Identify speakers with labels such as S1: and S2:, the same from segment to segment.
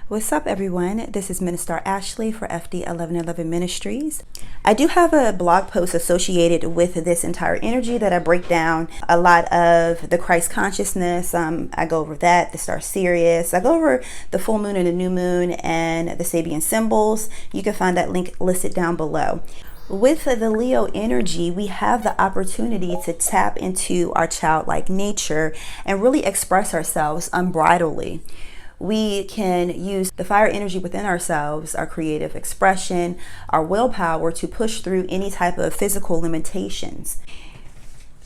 S1: What's up, everyone? This is Minister Ashley for FD1111 Ministries. I do have a blog post associated with this entire energy that I break down a lot of the Christ consciousness. I go over that, the star Sirius. I go over the full moon and the new moon and the Sabian symbols. You can find that link listed down below. With the Leo energy, we have the opportunity to tap into our childlike nature and really express ourselves unbridledly. We can use the fire energy within ourselves, our creative expression, our willpower to push through any type of physical limitations.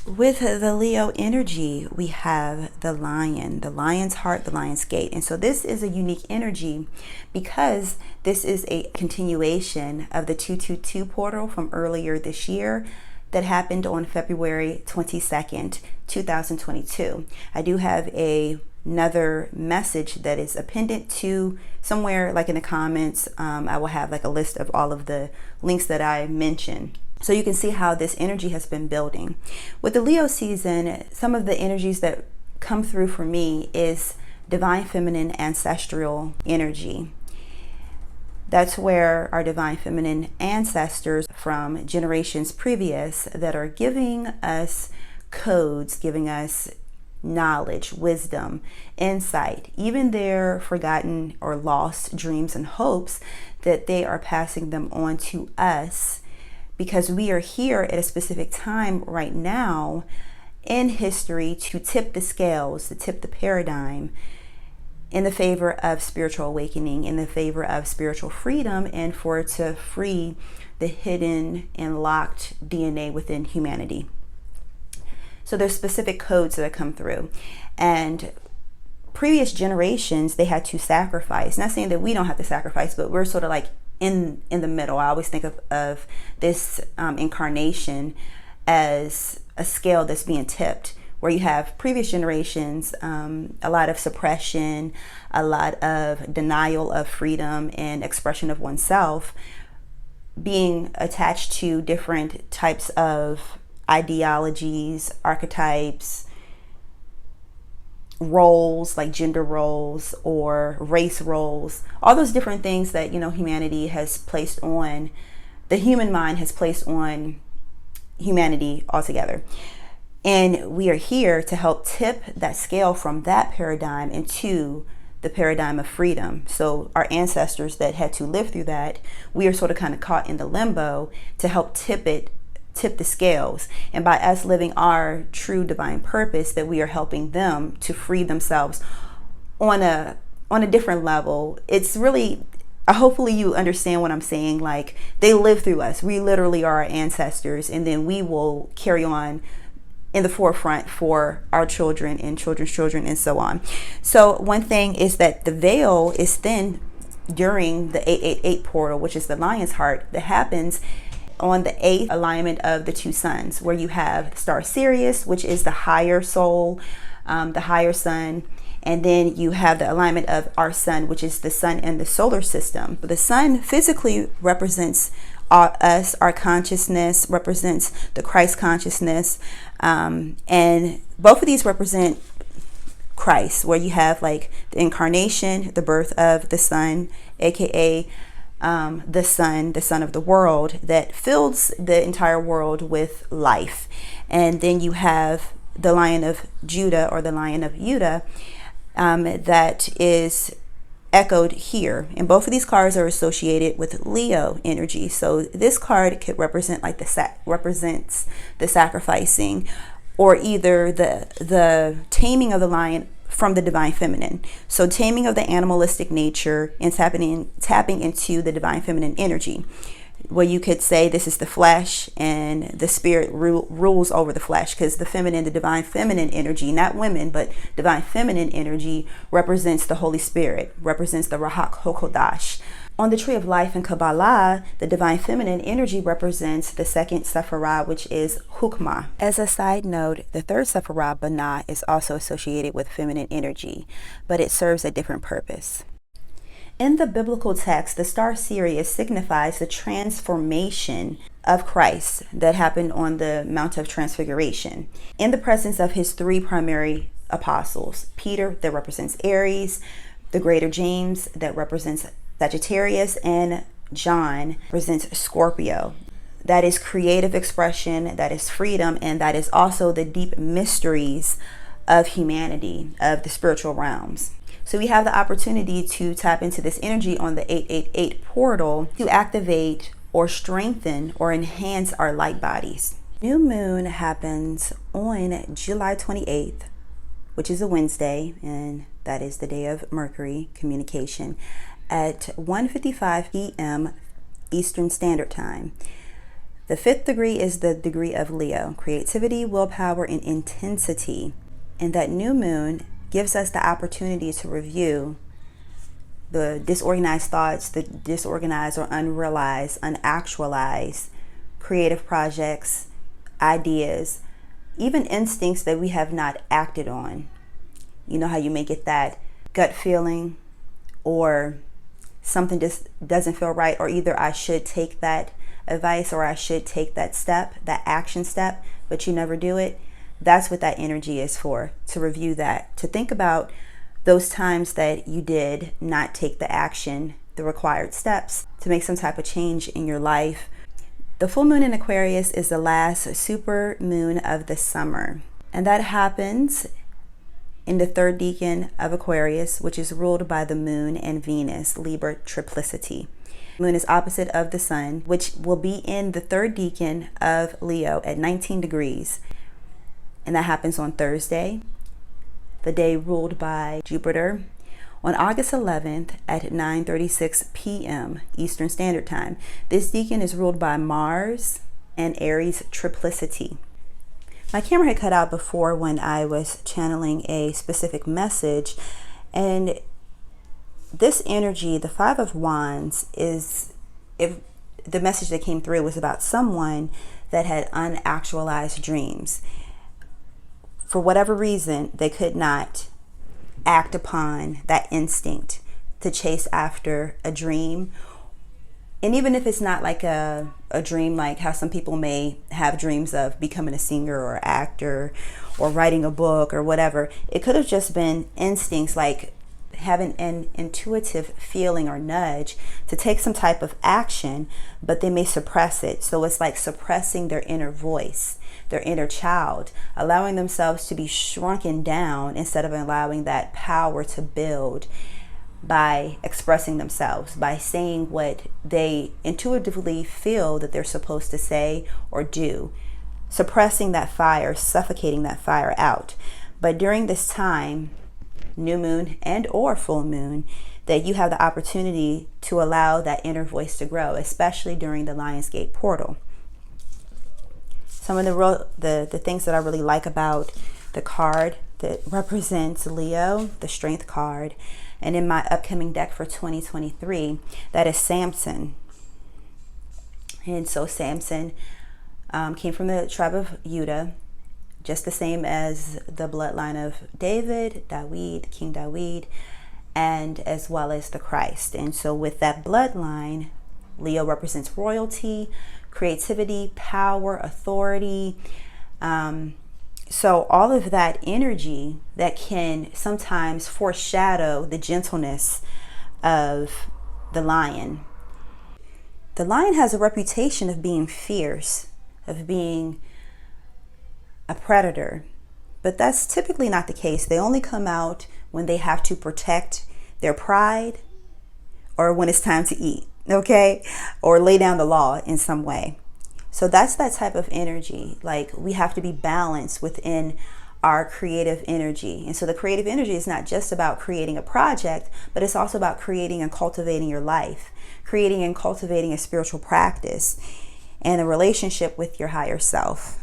S1: With the Leo energy, we have the lion, the lion's heart, the lion's gate. And so this is a unique energy because this is a continuation of the 222 portal from earlier this year that happened on February 22nd, 2022. I do have another message that is appended to somewhere like in the comments. I will have like a list of all of the links that I mentioned, so you can see how this energy has been building. With the Leo season, some of the energies that come through for me is divine feminine ancestral energy. That's where our divine feminine ancestors from generations previous that are giving us codes, giving us knowledge, wisdom, insight, even their forgotten or lost dreams and hopes, that they are passing them on to us. Because we are here at a specific time right now in history to tip the scales, to tip the paradigm in the favor of spiritual awakening, in the favor of spiritual freedom, and for it to free the hidden and locked DNA within humanity. So there's specific codes that come through. And previous generations, they had to sacrifice. Not saying that we don't have to sacrifice, but we're sort of like in the middle. I always think of this incarnation as a scale that's being tipped, where you have previous generations, a lot of suppression, a lot of denial of freedom and expression of oneself, being attached to different types of ideologies, archetypes, roles like gender roles or race roles, all those different things that, humanity has placed on, the human mind has placed on humanity altogether. And we are here to help tip that scale from that paradigm into the paradigm of freedom. So our ancestors that had to live through that, we are sort of kind of caught in the limbo to help tip the scales. And by us living our true divine purpose, that we are helping them to free themselves on a different level. It's really, hopefully you understand what I'm saying. Like, they live through us. We literally are our ancestors, and then we will carry on in the forefront for our children and children's children and so on. So one thing is that the veil is thin during the 888 portal, which is the lion's heart, that happens on the 8th alignment of the two suns, where you have star Sirius, which is the higher soul, the higher sun, and then you have the alignment of our sun, which is the sun in the solar system. The sun physically represents us, our consciousness, represents the Christ consciousness, and both of these represent Christ, where you have like the incarnation, the birth of the sun, aka the sun of the world that fills the entire world with life. And then you have the Lion of Judah, or the Lion of Judah, that is echoed here. And both of these cards are associated with Leo energy. So this card could represent like represents the sacrificing, or either the taming of the lion from the divine feminine. So taming of the animalistic nature and tapping into the divine feminine energy, where you could say this is the flesh and the spirit rules over the flesh, because the feminine, the divine feminine energy, not women, but divine feminine energy represents the Holy Spirit, represents the 𝒕𝒉𝒂𝒕. On the tree of life in Kabbalah, the divine feminine energy represents the second 𝗤srah, which is 𝒪. As a side note, the third 𝗤srah, 𝑏𝒑, is also associated with feminine energy, but it serves a different purpose. In the biblical text, the star Sirius signifies the transformation of Christ that happened on the Mount of Transfiguration, in the presence of his three primary apostles. Peter, that represents Aries, the greater James that represents Sagittarius, and John represents Scorpio. That is creative expression, that is freedom, and that is also the deep mysteries of humanity, of the spiritual realms. So we have the opportunity to tap into this energy on the 888 portal to activate or strengthen or enhance our light bodies. New moon happens on July 28th, which is a Wednesday, and that is the day of Mercury communication, at 1:55 p.m. Eastern Standard Time. The 5th degree is the degree of Leo, creativity, willpower, and intensity. And that new moon gives us the opportunity to review the disorganized thoughts, the disorganized or unrealized, unactualized creative projects, ideas, even instincts that we have not acted on. You know how you may get that gut feeling, or something just doesn't feel right, or either I should take that advice or I should take that step, that action step, but you never do it. That's what that energy is for, to review that, to think about those times that you did not take the action, the required steps to make some type of change in your life. The full moon in Aquarius is the last super moon of the summer, and that happens in the 3rd decan of Aquarius, which is ruled by the moon and Venus, Libra triplicity. Moon is opposite of the sun, which will be in the 3rd decan of Leo at 19 degrees. And that happens on Thursday, the day ruled by Jupiter, on August 11th at 9:36 p.m. Eastern Standard Time. This decan is ruled by Mars and Aries triplicity. My camera had cut out before when I was channeling a specific message, and this energy, the 5 of Wands, is, if the message that came through was about someone that had unactualized dreams. For whatever reason, they could not act upon that instinct to chase after a dream. And even if it's not like a dream, like how some people may have dreams of becoming a singer or actor or writing a book or whatever, it could have just been instincts, like having an intuitive feeling or nudge to take some type of action, but they may suppress it. So it's like suppressing their inner voice, their inner child, allowing themselves to be shrunken down instead of allowing that power to build by expressing themselves, by saying what they intuitively feel that they're supposed to say or do, suppressing that fire, suffocating that fire out. But during this time, new moon and or full moon, that you have the opportunity to allow that inner voice to grow, especially during the Lionsgate portal. Some of the things that I really like about the card that represents Leo, the Strength card, and in my upcoming deck for 2023, that is Samson. And so Samson came from the tribe of Judah, just the same as the bloodline of David, King David, and as well as the Christ. And so with that bloodline, Leo represents royalty, creativity, power, authority. So all of that energy that can sometimes foreshadow the gentleness of the lion. The lion has a reputation of being fierce, of being a predator, but that's typically not the case. They only come out when they have to protect their pride or when it's time to eat, okay? Or lay down the law in some way. So that's that type of energy. Like, we have to be balanced within our creative energy. And so the creative energy is not just about creating a project, but it's also about creating and cultivating your life, creating and cultivating a spiritual practice and a relationship with your higher self,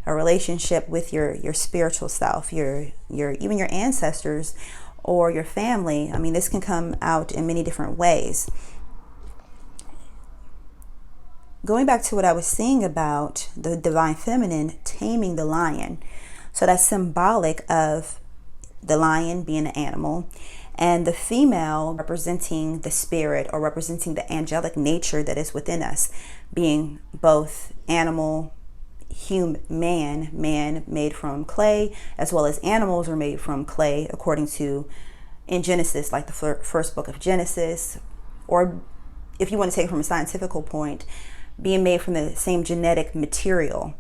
S1: a relationship with your spiritual self, your even your ancestors or your family. I mean, this can come out in many different ways. Going back to what I was saying about the divine feminine taming the lion. So that's symbolic of the lion being an animal and the female representing the spirit or representing the angelic nature that is within us, being both animal, man made from clay, as well as animals are made from clay, according to in Genesis, like the first book of Genesis, or if you want to take it from a scientific point, being made from the same genetic material,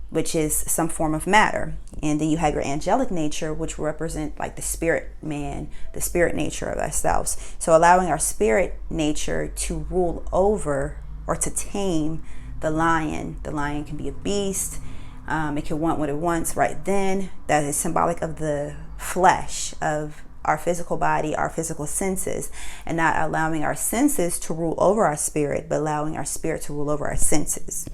S1: which is some form of matter. And then you have your angelic nature, which will represent like the spirit man, the spirit nature of ourselves. So allowing our spirit nature to rule over or to tame the lion. The lion can be a beast. It can want what it wants right then. That is symbolic of the flesh, of our physical body, our physical senses, and not allowing our senses to rule over our spirit, but allowing our spirit to rule over our senses.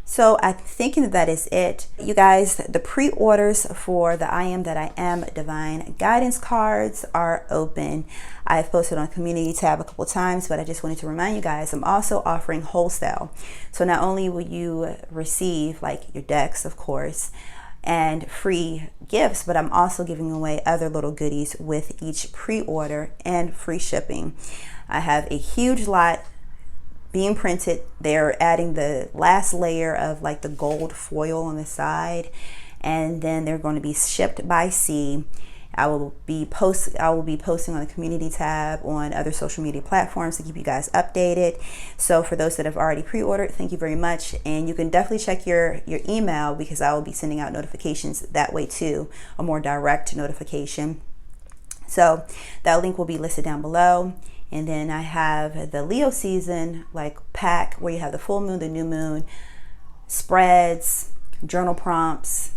S1: So I'm thinking that is it. You guys, the pre-orders for the I Am That I Am Divine Guidance cards are open. I've posted on the community tab a couple times, but I just wanted to remind you guys, I'm also offering wholesale. So not only will you receive like your decks, of course, and free gifts, but I'm also giving away other little goodies with each pre-order and free shipping. I have a huge lot being printed. They're adding the last layer of like the gold foil on the side, and then they're going to be shipped by sea. I will be posting on the community tab on other social media platforms to keep you guys updated. So for those that have already pre-ordered, thank you very much. And you can definitely check your email, because I will be sending out notifications that way too, a more direct notification. So that link will be listed down below. And then I have the Leo season like pack, where you have the full moon, the new moon, spreads, journal prompts,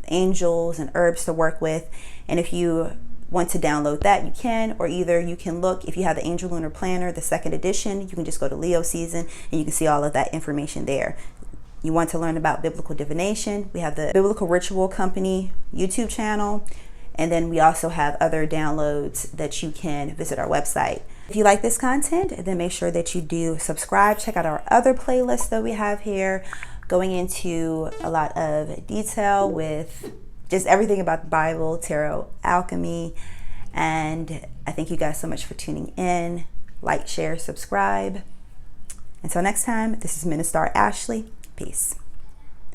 S1: angels and herbs to work with. And if you want to download that, you can, or either you can look, if you have the Angel Lunar Planner, the 2nd edition, you can just go to Leo season and you can see all of that information there. You want to learn about biblical divination, we have the Biblical Ritual Company YouTube channel, and then we also have other downloads that you can visit our website. If you like this content, then make sure that you do subscribe. Check out our other playlists that we have here, going into a lot of detail with just everything about the Bible, tarot, alchemy. And I thank you guys so much for tuning in. Like, share, subscribe. Until next time, this is Minister Ashley. Peace.